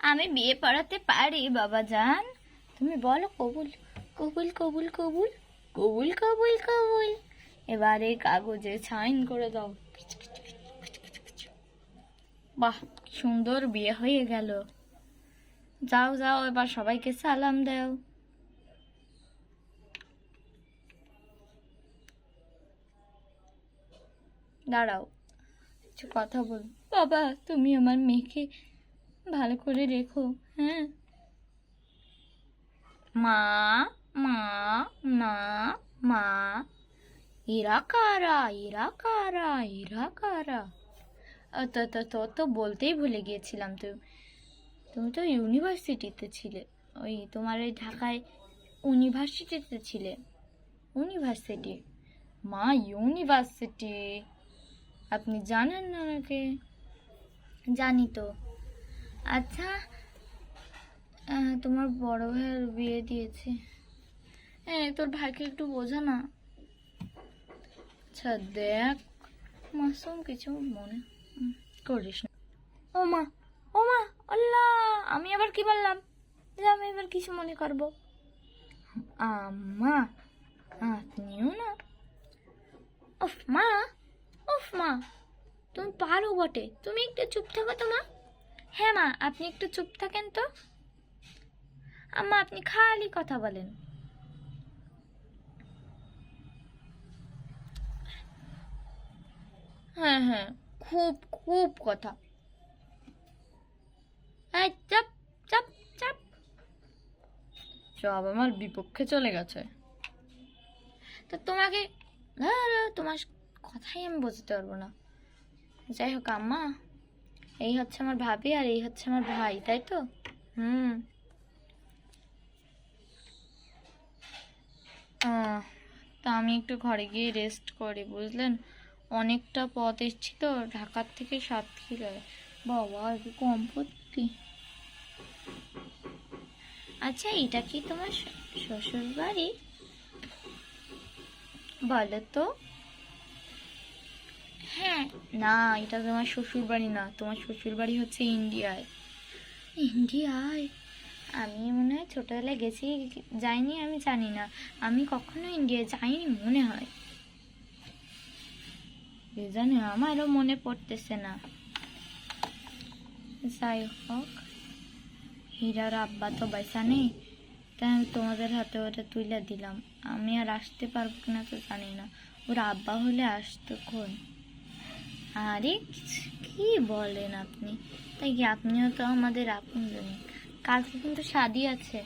আমি বিয়ে পড়াতে পারি বাবা জান। তুমি বলো কবুল কবুল কবুল কবুল কবুল কবুল কবুল। এবারে কাগজে সাইন করে দাও। বাহ, সুন্দর বিয়ে হয়ে গেল। যাও যাও, এবার সবাইকে সালাম দাও। দাঁড়াও, কিছু কথা বল। বাবা, তুমি আমার মেয়েকে ভালো করে রেখো, হ্যাঁ? মা, মা, না, মা। এরা কারা, এরা কারা, এরা কারা? তো বলতেই ভুলে গিয়েছিলাম। তুমি তো ইউনিভার্সিটিতে ছিলে। ওই তোমার এই ঢাকায় ইউনিভার্সিটিতে ছিলে। ইউনিভার্সিটি, মা, ইউনিভার্সিটি। আপনি জানেন না নাকি? জানি তো। আচ্ছা, তোমার বড় ভাইয়ের বিয়ে দিয়েছে। হ্যাঁ, তোর ভাইকে একটু বোঝা না। আচ্ছা দেখ, মাসুম কিছু মনে করিস না। ও মা, ও মা, আল্লাহ, আমি আবার কি বললাম যে আমি এবার কিছু মনে করবো? আম্মা, আপনিও না। উফ মা, উফ মা, তুমি পারো বটে। তুমি একটু চুপ থাকো তো মা। হ্যাঁ মা, আপনি একটু চুপ থাকেন তো। আম্মা, আপনি খালি কথা বলেন। হ্যাঁ হ্যাঁ, খুব খুব কথা। এই চাপ চাপ চাপ। সব আমার বিপক্ষে চলে গেছে। তো তোমাকে, তোমার কথাই আমি বুঝতে পারবো না। যাই হোক আম্মা, এই হচ্ছে আমার ভাবি আর এই হচ্ছে আমার ভাই, তাই তো? হুম। তা আমি একটু ঘরে গিয়ে রেস্ট করি, বুঝলেন? অনেকটা পথ এসছি তো, ঢাকার থেকে সাতক্ষীরায়। বাবা, একটু কম পড়তি। আচ্ছা, এটা কি তোমার শ্বশুর বাড়ি? বলো তো। হ্যাঁ। না, এটা তোমার শ্বশুর বাড়ি না, তোমার শ্বশুর বাড়ি হচ্ছে ইন্ডিয়ায়। ইন্ডিয়ায়? আমি মনে হয় ছোটবেলায় গেছি, যাইনি আমি জানি না। আমি কখনো ইন্ডিয়ায় যাইনি মনে হয়। কে জানে, আমারও মনে পড়তেছে না। যাই হোক, হীরার আব্বা তো বাইসা নেই, তাই আমি তোমাদের হাতে ওটা তুলে দিলাম। আমি আর আসতে পারবো কিনা তো জানি না। ওর আব্বা হলে আসতো কোন। আরে কি বলেন আপনি? তাই কি, আপনিও তো আমাদের আপনজন। কালকে কিন্তু শাদি আছে।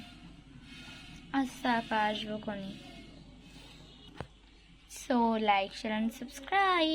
আচ্ছা আপা, আসবো কোনি। So like, share and subscribe.